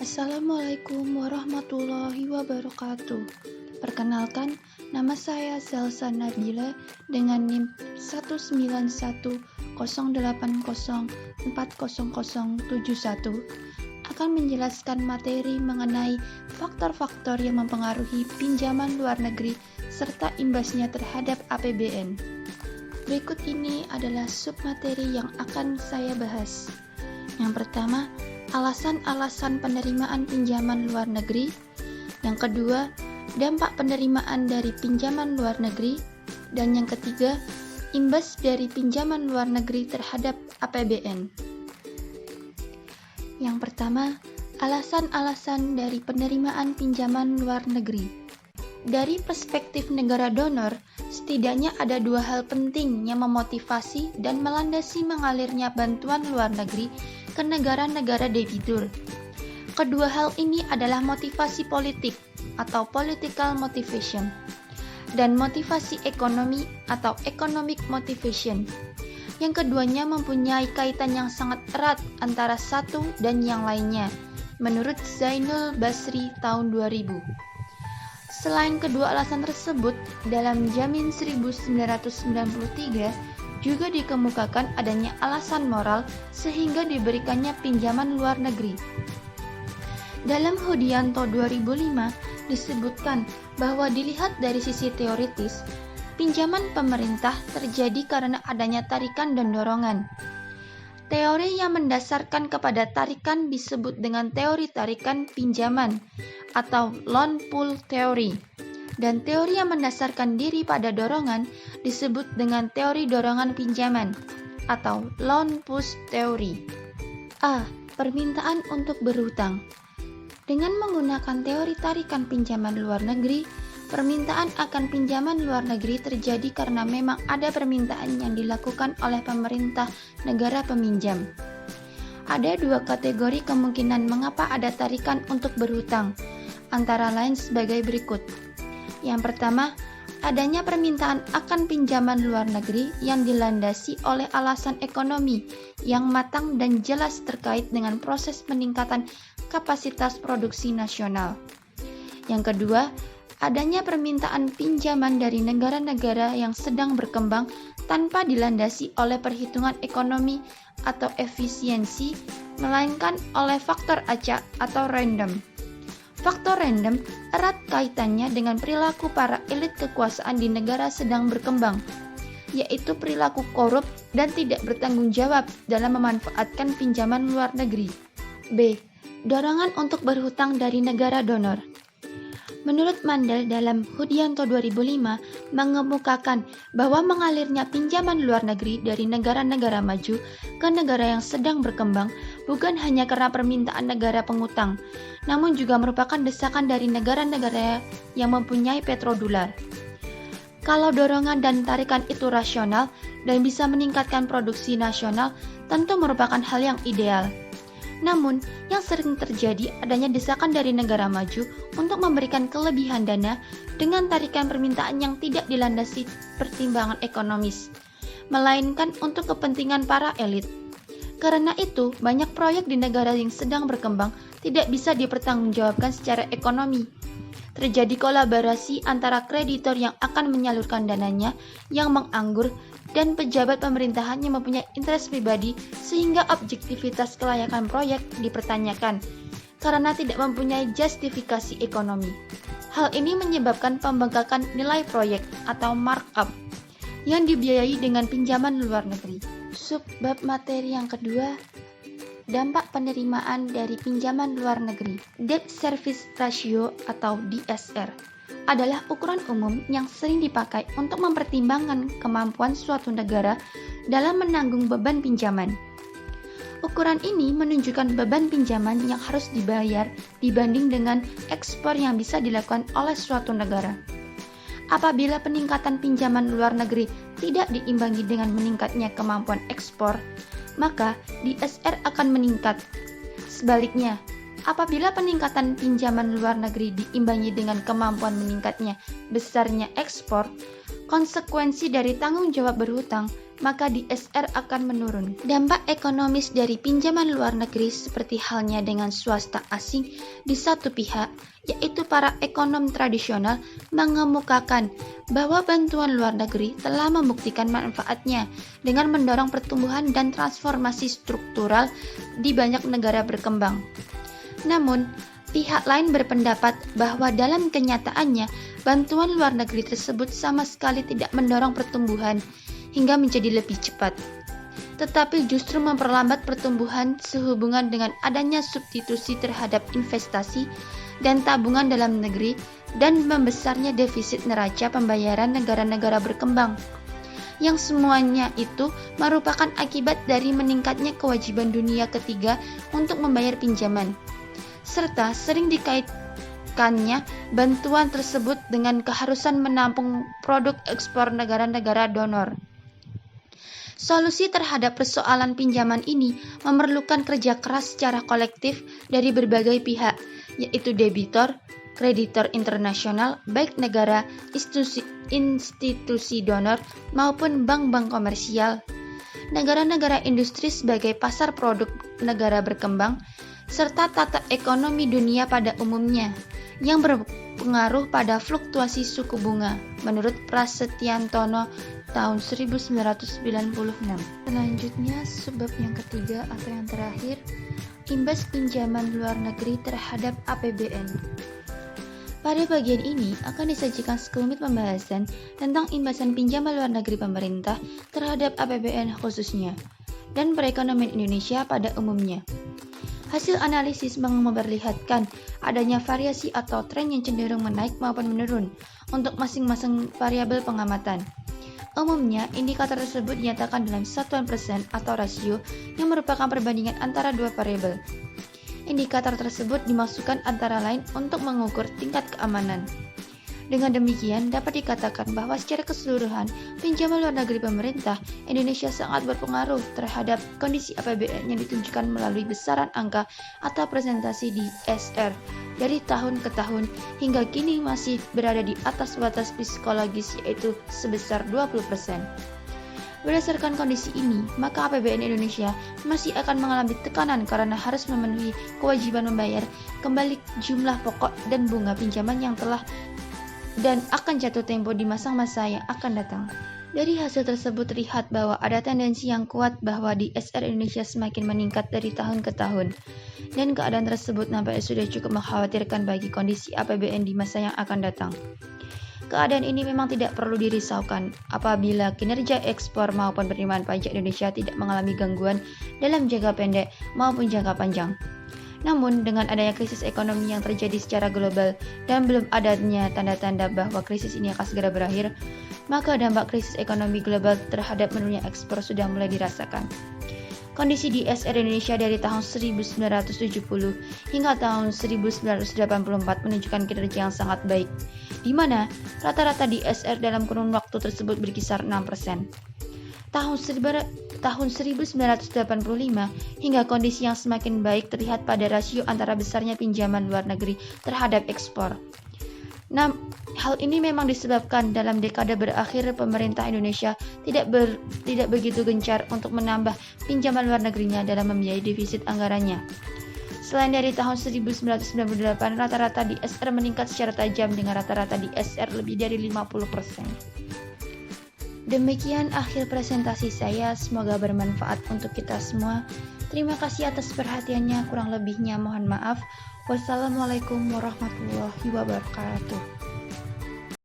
Assalamualaikum warahmatullahi wabarakatuh. Perkenalkan, nama saya Zalsa Nabila dengan NIM 19108040071 akan menjelaskan materi mengenai faktor-faktor yang mempengaruhi pinjaman luar negeri serta imbasnya terhadap APBN. Berikut ini adalah submateri yang akan saya bahas. Yang pertama, alasan-alasan penerimaan pinjaman luar negeri. Yang kedua, dampak penerimaan dari pinjaman luar negeri. Dan yang ketiga, imbas dari pinjaman luar negeri terhadap APBN. Yang pertama, alasan-alasan dari penerimaan pinjaman luar negeri. Dari perspektif negara donor, setidaknya ada dua hal penting yang memotivasi dan melandasi mengalirnya bantuan luar negeri ke negara-negara debitur. Kedua hal ini adalah motivasi politik atau political motivation dan motivasi ekonomi atau economic motivation. Yang keduanya mempunyai kaitan yang sangat erat antara satu dan yang lainnya, menurut Zainul Basri tahun 2000. Selain kedua alasan tersebut, dalam Jamin 1993 juga dikemukakan adanya alasan moral sehingga diberikannya pinjaman luar negeri. Dalam Hudianto 2005 disebutkan bahwa dilihat dari sisi teoritis, pinjaman pemerintah terjadi karena adanya tarikan dan dorongan. Teori yang mendasarkan kepada tarikan disebut dengan teori tarikan pinjaman atau loan pull theory. Dan teori yang mendasarkan diri pada dorongan disebut dengan teori dorongan pinjaman atau loan push theory. A. Permintaan untuk berhutang. Dengan menggunakan teori tarikan pinjaman luar negeri, permintaan akan pinjaman luar negeri terjadi karena memang ada permintaan yang dilakukan oleh pemerintah negara peminjam. Ada dua kategori kemungkinan mengapa ada tarikan untuk berhutang, antara lain sebagai berikut. Yang pertama, adanya permintaan akan pinjaman luar negeri yang dilandasi oleh alasan ekonomi yang matang dan jelas terkait dengan proses peningkatan kapasitas produksi nasional. Yang kedua, adanya permintaan pinjaman dari negara-negara yang sedang berkembang tanpa dilandasi oleh perhitungan ekonomi atau efisiensi, melainkan oleh faktor acak atau random. Faktor random erat kaitannya dengan perilaku para elit kekuasaan di negara sedang berkembang, yaitu perilaku korup dan tidak bertanggung jawab dalam memanfaatkan pinjaman luar negeri. B. Dorongan untuk berhutang dari negara donor. Menurut Mandel dalam Hudianto 2005 mengemukakan bahwa mengalirnya pinjaman luar negeri dari negara-negara maju ke negara yang sedang berkembang bukan hanya karena permintaan negara pengutang, namun juga merupakan desakan dari negara-negara yang mempunyai petrodolar. Kalau dorongan dan tarikan itu rasional dan bisa meningkatkan produksi nasional, tentu merupakan hal yang ideal. Namun, yang sering terjadi adanya desakan dari negara maju untuk memberikan kelebihan dana dengan tarikan permintaan yang tidak dilandasi pertimbangan ekonomis, melainkan untuk kepentingan para elit. Karena itu, banyak proyek di negara yang sedang berkembang tidak bisa dipertanggungjawabkan secara ekonomi. Terjadi kolaborasi antara kreditor yang akan menyalurkan dananya yang menganggur dan pejabat pemerintahan yang mempunyai interest pribadi sehingga objektivitas kelayakan proyek dipertanyakan karena tidak mempunyai justifikasi ekonomi. Hal ini menyebabkan pembengkakan nilai proyek atau markup yang dibiayai dengan pinjaman luar negeri. Subbab materi yang kedua, dampak penerimaan dari pinjaman luar negeri. Debt Service Ratio atau DSR adalah ukuran umum yang sering dipakai untuk mempertimbangkan kemampuan suatu negara dalam menanggung beban pinjaman. Ukuran ini menunjukkan beban pinjaman yang harus dibayar dibanding dengan ekspor yang bisa dilakukan oleh suatu negara. Apabila peningkatan pinjaman luar negeri tidak diimbangi dengan meningkatnya kemampuan ekspor, maka DSR akan meningkat. Sebaliknya, apabila peningkatan pinjaman luar negeri diimbangi dengan kemampuan meningkatnya besarnya ekspor, konsekuensi dari tanggung jawab berhutang, maka DSR akan menurun. Dampak ekonomis dari pinjaman luar negeri seperti halnya dengan swasta asing di satu pihak, yaitu para ekonom tradisional mengemukakan bahwa bantuan luar negeri telah membuktikan manfaatnya dengan mendorong pertumbuhan dan transformasi struktural di banyak negara berkembang. Namun, pihak lain berpendapat bahwa dalam kenyataannya, bantuan luar negeri tersebut sama sekali tidak mendorong pertumbuhan hingga menjadi lebih cepat, tetapi justru memperlambat pertumbuhan sehubungan dengan adanya substitusi terhadap investasi dan tabungan dalam negeri dan membesarnya defisit neraca pembayaran negara-negara berkembang, yang semuanya itu merupakan akibat dari meningkatnya kewajiban dunia ketiga untuk membayar pinjaman, serta sering dikaitkannya bantuan tersebut dengan keharusan menampung produk ekspor negara-negara donor. Solusi terhadap persoalan pinjaman ini memerlukan kerja keras secara kolektif dari berbagai pihak, yaitu debitor, kreditor internasional, baik negara, institusi donor, maupun bank-bank komersial, negara-negara industri sebagai pasar produk negara berkembang, serta tata ekonomi dunia pada umumnya, yang berpengaruh pada fluktuasi suku bunga, menurut Prasetyantono tahun 1996. Selanjutnya, sebab yang ketiga atau yang terakhir, imbas pinjaman luar negeri terhadap APBN. Pada bagian ini akan disajikan sekelumit pembahasan tentang imbasan pinjaman luar negeri pemerintah terhadap APBN khususnya, dan perekonomian Indonesia pada umumnya. Hasil analisis memperlihatkan adanya variasi atau tren yang cenderung menaik maupun menurun untuk masing-masing variabel pengamatan. Umumnya, indikator tersebut dinyatakan dalam satuan persen atau rasio yang merupakan perbandingan antara dua variabel. Indikator tersebut dimasukkan antara lain untuk mengukur tingkat keamanan. Dengan demikian, dapat dikatakan bahwa secara keseluruhan, pinjaman luar negeri pemerintah Indonesia sangat berpengaruh terhadap kondisi APBN yang ditunjukkan melalui besaran angka atau presentasi DSR dari tahun ke tahun hingga kini masih berada di atas batas psikologis, yaitu sebesar 20%. Berdasarkan kondisi ini, maka APBN Indonesia masih akan mengalami tekanan karena harus memenuhi kewajiban membayar kembali jumlah pokok dan bunga pinjaman yang telah dan akan jatuh tempo di masa-masa yang akan datang. Dari hasil tersebut terlihat bahwa ada tendensi yang kuat bahwa DSR Indonesia semakin meningkat dari tahun ke tahun, dan keadaan tersebut nampaknya sudah cukup mengkhawatirkan bagi kondisi APBN di masa yang akan datang. Keadaan ini memang tidak perlu dirisaukan apabila kinerja ekspor maupun penerimaan pajak Indonesia tidak mengalami gangguan dalam jangka pendek maupun jangka panjang. Namun, dengan adanya krisis ekonomi yang terjadi secara global dan belum adanya tanda-tanda bahwa krisis ini akan segera berakhir, maka dampak krisis ekonomi global terhadap menurunnya ekspor sudah mulai dirasakan. Kondisi DSR Indonesia dari tahun 1970 hingga tahun 1984 menunjukkan kinerja yang sangat baik, di mana rata-rata DSR dalam kurun waktu tersebut berkisar 6%. Tahun 1985 hingga kondisi yang semakin baik terlihat pada rasio antara besarnya pinjaman luar negeri terhadap ekspor. Nah, hal ini memang disebabkan dalam dekade berakhir pemerintah Indonesia tidak begitu gencar untuk menambah pinjaman luar negerinya dalam membiayai defisit anggarannya. Selain dari tahun 1998, rata-rata DSR meningkat secara tajam dengan rata-rata DSR lebih dari 50%. Demikian akhir presentasi saya, semoga bermanfaat untuk kita semua. Terima kasih atas perhatiannya, kurang lebihnya mohon maaf. Wassalamualaikum warahmatullahi wabarakatuh.